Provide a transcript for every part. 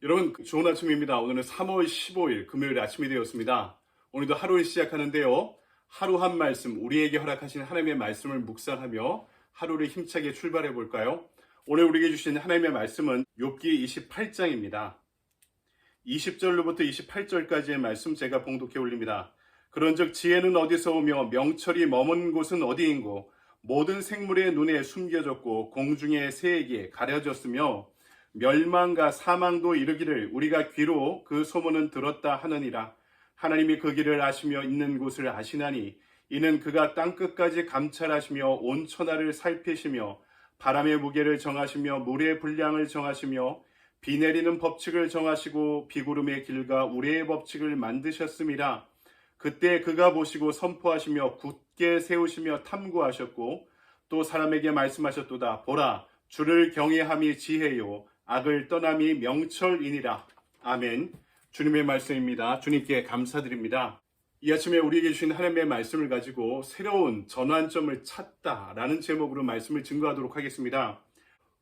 여러분, 좋은 아침입니다. 오늘은 3월 15일 금요일 아침이 되었습니다. 오늘도 하루를 시작하는데요. 하루 한 말씀, 우리에게 허락하신 하나님의 말씀을 묵상하며 하루를 힘차게 출발해 볼까요? 오늘 우리에게 주신 하나님의 말씀은 욥기 28장입니다. 20절로부터 28절까지의 말씀 제가 봉독해 올립니다. 그런즉 지혜는 어디서 오며 명철이 머문 곳은 어디인고 모든 생물의 눈에 숨겨졌고 공중의 새에게 가려졌으며 멸망과 사망도 이르기를 우리가 귀로 그 소문은 들었다 하느니라. 하나님이 그 길을 아시며 있는 곳을 아시나니 이는 그가 땅끝까지 감찰하시며 온 천하를 살피시며 바람의 무게를 정하시며 물의 분량을 정하시며 비 내리는 법칙을 정하시고 비구름의 길과 우레의 법칙을 만드셨음이라. 그때 그가 보시고 선포하시며 굳게 세우시며 탐구하셨고 또 사람에게 말씀하셨도다. 보라, 주를 경외함이 지혜요 악을 떠남이 명철이니라. 아멘. 주님의 말씀입니다. 주님께 감사드립니다. 이 아침에 우리에게 주신 하나님의 말씀을 가지고 새로운 전환점을 찾다라는 제목으로 말씀을 증거하도록 하겠습니다.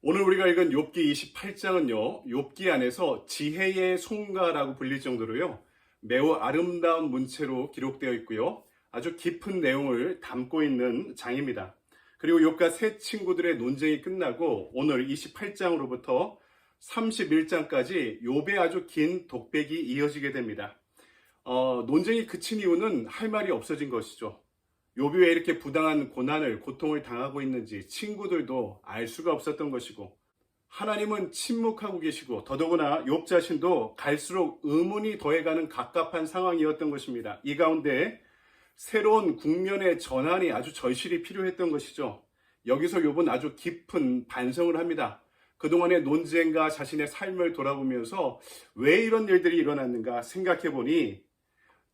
오늘 우리가 읽은 욥기 28장은요, 욥기 안에서 지혜의 송가라고 불릴 정도로요, 매우 아름다운 문체로 기록되어 있고요, 아주 깊은 내용을 담고 있는 장입니다. 그리고 욥과 세 친구들의 논쟁이 끝나고 오늘 28장으로부터 31장까지 욥의 아주 긴 독백이 이어지게 됩니다. 논쟁이 그친 이유는 할 말이 없어진 것이죠. 욥이 왜 이렇게 부당한 고난을, 고통을 당하고 있는지 친구들도 알 수가 없었던 것이고, 하나님은 침묵하고 계시고, 더더구나 욥 자신도 갈수록 의문이 더해가는 갑갑한 상황이었던 것입니다. 이 가운데 새로운 국면의 전환이 아주 절실히 필요했던 것이죠. 여기서 욥은 아주 깊은 반성을 합니다. 그동안의 논쟁과 자신의 삶을 돌아보면서 왜 이런 일들이 일어났는가 생각해보니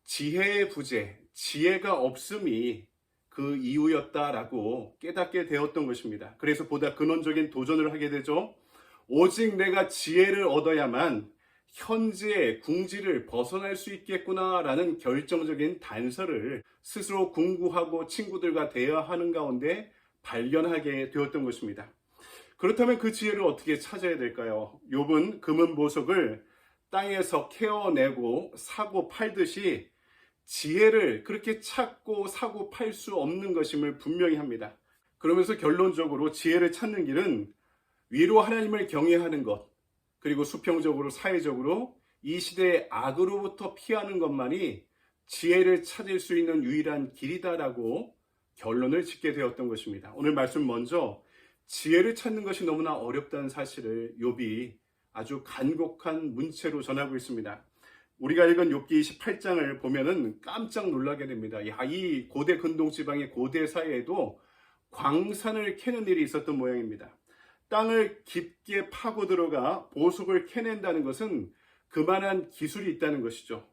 지혜의 부재, 지혜가 없음이 그 이유였다라고 깨닫게 되었던 것입니다. 그래서 보다 근원적인 도전을 하게 되죠. 오직 내가 지혜를 얻어야만 현재의 궁지를 벗어날 수 있겠구나라는 결정적인 단서를 스스로 궁구하고 친구들과 대화하는 가운데 발견하게 되었던 것입니다. 그렇다면 그 지혜를 어떻게 찾아야 될까요? 욥은 금은 보석을 땅에서 캐어내고 사고 팔듯이 지혜를 그렇게 찾고 사고 팔 수 없는 것임을 분명히 합니다. 그러면서 결론적으로 지혜를 찾는 길은 위로 하나님을 경외하는 것, 그리고 수평적으로 사회적으로 이 시대의 악으로부터 피하는 것만이 지혜를 찾을 수 있는 유일한 길이다라고 결론을 짓게 되었던 것입니다. 오늘 말씀 먼저 지혜를 찾는 것이 너무나 어렵다는 사실을 욥이 아주 간곡한 문체로 전하고 있습니다. 우리가 읽은 욥기 28장을 보면은 깜짝 놀라게 됩니다. 이 고대 근동 지방의 고대 사회에도 광산을 캐는 일이 있었던 모양입니다. 땅을 깊게 파고 들어가 보석을 캐낸다는 것은 그만한 기술이 있다는 것이죠.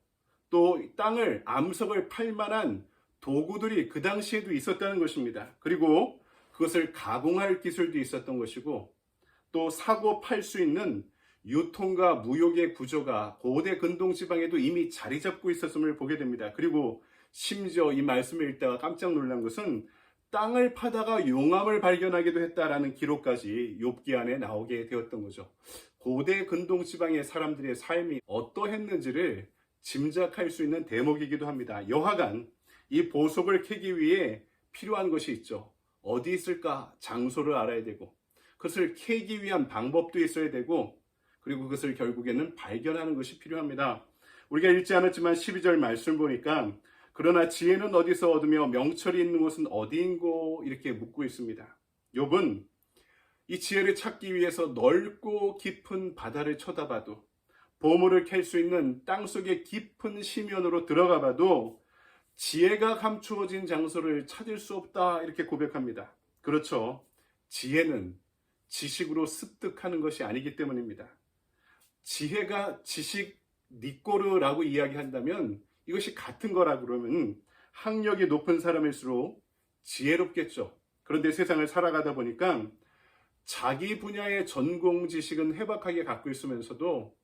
또 땅을 암석을 팔 만한 도구들이 그 당시에도 있었다는 것입니다. 그리고 그것을 가공할 기술도 있었던 것이고, 또 사고 팔 수 있는 유통과 무역의 구조가 고대 근동 지방에도 이미 자리 잡고 있었음을 보게 됩니다. 그리고 심지어 이 말씀을 읽다가 깜짝 놀란 것은 땅을 파다가 용암을 발견하기도 했다라는 기록까지 욥기 안에 나오게 되었던 거죠. 고대 근동 지방의 사람들의 삶이 어떠했는지를 짐작할 수 있는 대목이기도 합니다. 여하간 이 보석을 캐기 위해 필요한 것이 있죠. 어디 있을까? 장소를 알아야 되고, 그것을 캐기 위한 방법도 있어야 되고, 그리고 그것을 결국에는 발견하는 것이 필요합니다. 우리가 읽지 않았지만 12절 말씀 보니까 그러나 지혜는 어디서 얻으며 명철이 있는 곳은 어디인고 이렇게 묻고 있습니다. 욥은 이 지혜를 찾기 위해서 넓고 깊은 바다를 쳐다봐도, 보물을 캘 수 있는 땅속의 깊은 심연으로 들어가 봐도 지혜가 감추어진 장소를 찾을 수 없다 이렇게 고백합니다. 그렇죠. 지혜는 지식으로 습득하는 것이 아니기 때문입니다. 지혜가 지식 니꼬르라고 이야기한다면 이것이 같은 거라 그러면 학력이 높은 사람일수록 지혜롭겠죠. 그런데 세상을 살아가다 보니까 자기 분야의 전공 지식은 해박하게 갖고 있으면서도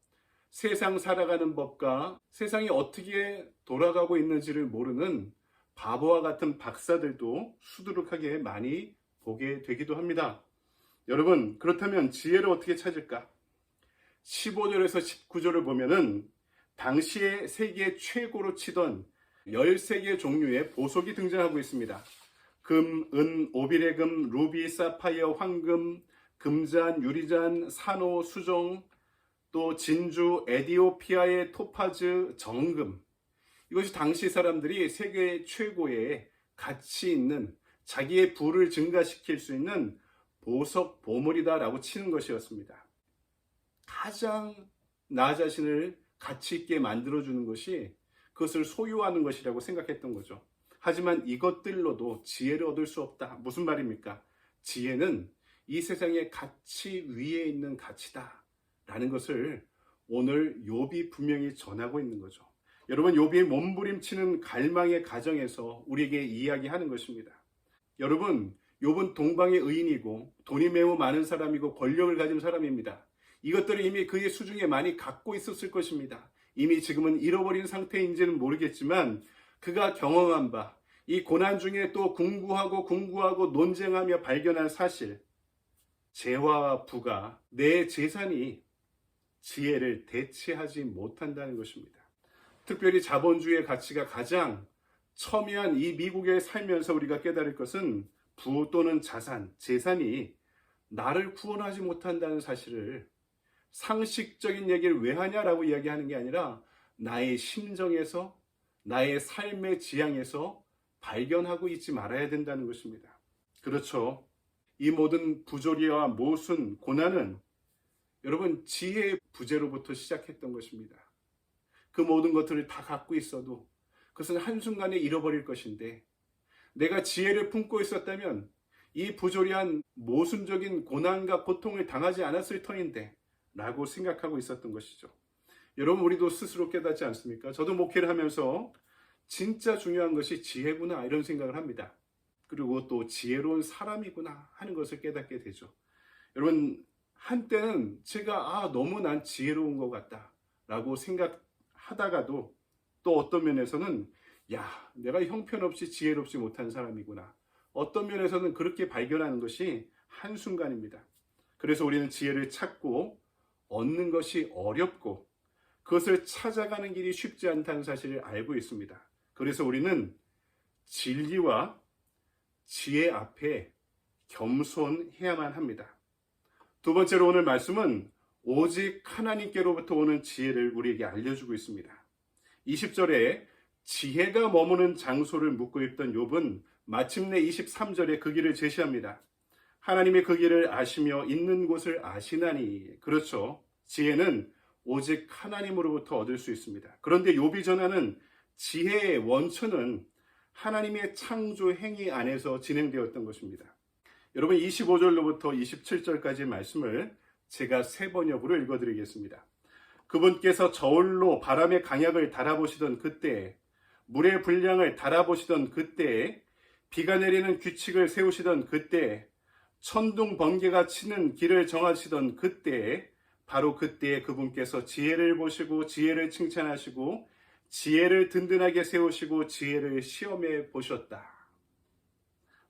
세상 살아가는 법과 세상이 어떻게 돌아가고 있는지를 모르는 바보와 같은 박사들도 수두룩하게 많이 보게 되기도 합니다. 여러분, 그렇다면 지혜를 어떻게 찾을까? 15절에서 19절을 보면은 당시에 세계 최고로 치던 13개 종류의 보석이 등장하고 있습니다. 금, 은, 오비레금, 루비, 사파이어, 황금, 금잔, 유리잔, 산호, 수정, 또 진주, 에디오피아의 토파즈, 정금. 이것이 당시 사람들이 세계 최고의 가치 있는 자기의 부를 증가시킬 수 있는 보석 보물이다라고 치는 것이었습니다. 가장 나 자신을 가치 있게 만들어주는 것이 그것을 소유하는 것이라고 생각했던 거죠. 하지만 이것들로도 지혜를 얻을 수 없다. 무슨 말입니까? 지혜는 이 세상의 가치 위에 있는 가치다 라는 것을 오늘 욥이 분명히 전하고 있는 거죠. 여러분, 욥이 몸부림치는 갈망의 가정에서 우리에게 이야기하는 것입니다. 여러분, 욥은 동방의 의인이고 돈이 매우 많은 사람이고 권력을 가진 사람입니다. 이것들을 이미 그의 수중에 많이 갖고 있었을 것입니다. 이미 지금은 잃어버린 상태인지는 모르겠지만 그가 경험한 바, 이 고난 중에 또 궁구하고 논쟁하며 발견한 사실, 재화와 부가, 내 재산이 지혜를 대체하지 못한다는 것입니다. 특별히 자본주의의 가치가 가장 첨예한 이 미국에 살면서 우리가 깨달을 것은 부 또는 자산, 재산이 나를 구원하지 못한다는 사실을 상식적인 얘기를 왜 하냐라고 이야기하는 게 아니라 나의 심정에서, 나의 삶의 지향에서 발견하고 있지 말아야 된다는 것입니다. 그렇죠. 이 모든 부조리와 모순, 고난은 여러분 지혜의 부재로부터 시작했던 것입니다. 그 모든 것들을 다 갖고 있어도 그것은 한순간에 잃어버릴 것인데 내가 지혜를 품고 있었다면 이 부조리한 모순적인 고난과 고통을 당하지 않았을 터인데 라고 생각하고 있었던 것이죠. 여러분, 우리도 스스로 깨닫지 않습니까? 저도 목회를 하면서 진짜 중요한 것이 지혜구나 이런 생각을 합니다. 그리고 또 지혜로운 사람이구나 하는 것을 깨닫게 되죠. 여러분, 한때는 제가 너무 난 지혜로운 것 같다 라고 생각하다가도 또 어떤 면에서는 내가 형편없이 지혜롭지 못한 사람이구나, 어떤 면에서는 그렇게 발견하는 것이 한순간입니다. 그래서 우리는 지혜를 찾고 얻는 것이 어렵고 그것을 찾아가는 길이 쉽지 않다는 사실을 알고 있습니다. 그래서 우리는 진리와 지혜 앞에 겸손해야만 합니다. 두 번째로 오늘 말씀은 오직 하나님께로부터 오는 지혜를 우리에게 알려주고 있습니다. 20절에 지혜가 머무는 장소를 묻고 있던 욥은 마침내 23절에 그 길을 제시합니다. 하나님의 그 길을 아시며 있는 곳을 아시나니. 그렇죠. 지혜는 오직 하나님으로부터 얻을 수 있습니다. 그런데 욥이 전하는 지혜의 원천은 하나님의 창조 행위 안에서 진행되었던 것입니다. 여러분, 25절로부터 27절까지의 말씀을 제가 세 번역으로 읽어드리겠습니다. 그분께서 저울로 바람의 강약을 달아보시던 그때에, 물의 분량을 달아보시던 그때에, 비가 내리는 규칙을 세우시던 그때에, 천둥 번개가 치는 길을 정하시던 그때에, 바로 그때에 그분께서 지혜를 보시고 지혜를 칭찬하시고 지혜를 든든하게 세우시고 지혜를 시험해 보셨다.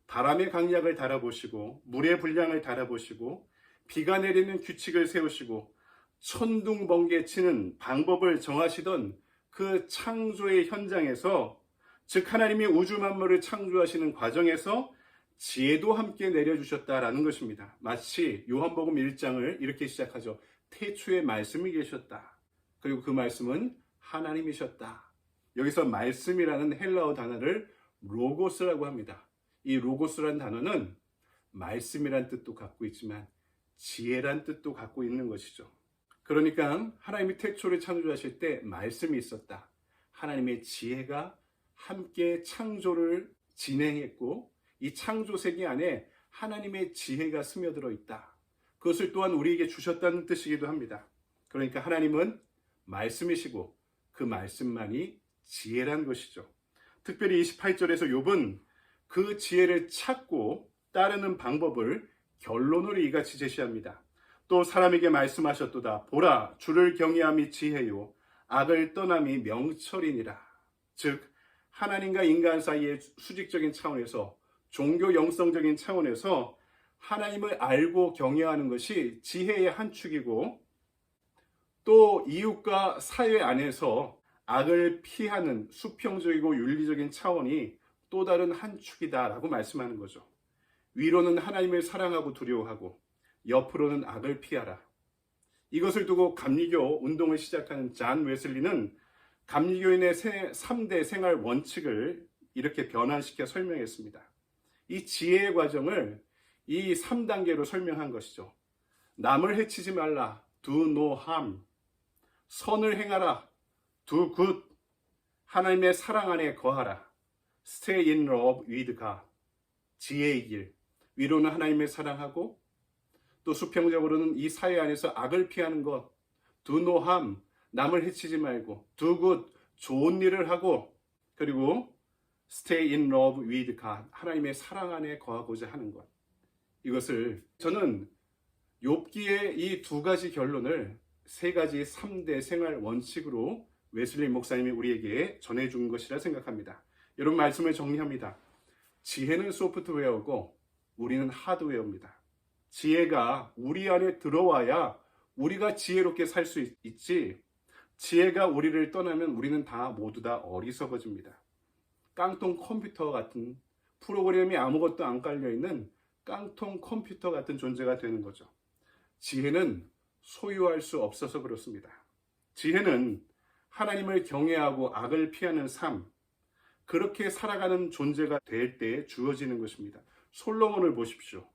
바람의 강약을 달아보시고 물의 분량을 달아보시고 비가 내리는 규칙을 세우시고 천둥 번개 치는 방법을 정하시던 그 창조의 현장에서, 즉 하나님이 우주 만물을 창조하시는 과정에서 지혜도 함께 내려주셨다라는 것입니다. 마치 요한복음 1장을 이렇게 시작하죠. 태초에 말씀이 계셨다. 그리고 그 말씀은 하나님이셨다. 여기서 말씀이라는 헬라어 단어를 로고스라고 합니다. 이 로고스라는 단어는 말씀이란 뜻도 갖고 있지만 지혜란 뜻도 갖고 있는 것이죠. 그러니까 하나님이 태초를 창조하실 때 말씀이 있었다. 하나님의 지혜가 함께 창조를 진행했고 이 창조 세계 안에 하나님의 지혜가 스며들어 있다. 그것을 또한 우리에게 주셨다는 뜻이기도 합니다. 그러니까 하나님은 말씀이시고 그 말씀만이 지혜란 것이죠. 특별히 28절에서 욥은 그 지혜를 찾고 따르는 방법을 결론으로 이같이 제시합니다. 또 사람에게 말씀하셨도다. 보라, 주를 경외함이 지혜요 악을 떠남이 명철이니라. 즉 하나님과 인간 사이의 수직적인 차원에서, 종교 영성적인 차원에서 하나님을 알고 경외하는 것이 지혜의 한 축이고, 또 이웃과 사회 안에서 악을 피하는 수평적이고 윤리적인 차원이 또 다른 한 축이다라고 말씀하는 거죠. 위로는 하나님을 사랑하고 두려워하고 옆으로는 악을 피하라. 이것을 두고 감리교 운동을 시작한 잔 웨슬리는 감리교인의 3대 생활 원칙을 이렇게 변환시켜 설명했습니다. 이 지혜의 과정을 이 3단계로 설명한 것이죠. 남을 해치지 말라. Do no harm. 선을 행하라. Do good. 하나님의 사랑 안에 거하라. Stay in love with God. 지혜의 길. 위로는 하나님을 사랑하고 또 수평적으로는 이 사회 안에서 악을 피하는 것. Do no harm. 남을 해치지 말고. Do good. 좋은 일을 하고 그리고 Stay in love with God. 하나님의 사랑 안에 거하고자 하는 것. 이것을 저는 욥기의 이 두 가지 결론을 세 가지 3대 생활 원칙으로 웨슬리 목사님이 우리에게 전해준 것이라 생각합니다. 여러분 말씀을 정리합니다. 지혜는 소프트웨어고 우리는 하드웨어입니다. 지혜가 우리 안에 들어와야 우리가 지혜롭게 살 수 있지 지혜가 우리를 떠나면 우리는 다 모두 다 어리석어집니다. 깡통 컴퓨터 같은 프로그램이 아무것도 안 깔려있는 깡통 컴퓨터 같은 존재가 되는 거죠. 지혜는 소유할 수 없어서 그렇습니다. 지혜는 하나님을 경외하고 악을 피하는 삶, 그렇게 살아가는 존재가 될 때 주어지는 것입니다. 솔로몬을 보십시오.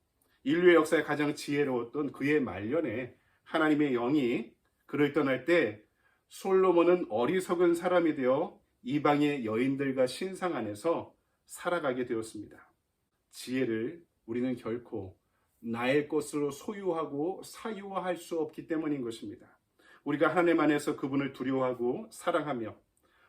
인류의 역사에 가장 지혜로웠던 그의 말년에 하나님의 영이 그를 떠날 때 솔로몬은 어리석은 사람이 되어 이방의 여인들과 신상 안에서 살아가게 되었습니다. 지혜를 우리는 결코 나의 것으로 소유하고 사유화할 수 없기 때문인 것입니다. 우리가 하나님 안에서 그분을 두려워하고 사랑하며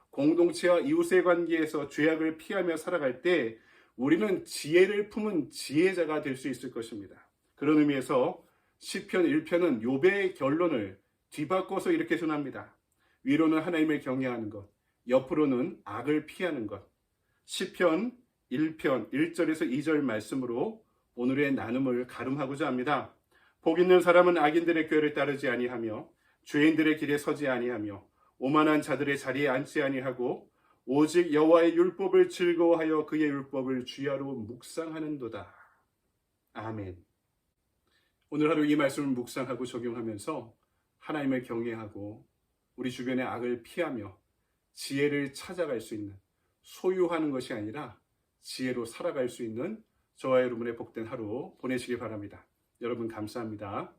공동체와 이웃의 관계에서 죄악을 피하며 살아갈 때 우리는 지혜를 품은 지혜자가 될 수 있을 것입니다. 그런 의미에서 시편 1편은 욥의 결론을 뒤바꿔서 이렇게 전합니다. 위로는 하나님을 경외하는 것, 옆으로는 악을 피하는 것. 시편 1편 1절에서 2절 말씀으로 오늘의 나눔을 가름하고자 합니다. 복 있는 사람은 악인들의 꾀를 따르지 아니하며 죄인들의 길에 서지 아니하며 오만한 자들의 자리에 앉지 아니하고 오직 여호와의 율법을 즐거워하여 그의 율법을 주야로 묵상하는도다. 아멘. 오늘 하루 이 말씀을 묵상하고 적용하면서 하나님을 경외하고 우리 주변의 악을 피하며 지혜를 찾아갈 수 있는, 소유하는 것이 아니라 지혜로 살아갈 수 있는 저와 여러분의 복된 하루 보내시길 바랍니다. 여러분 감사합니다.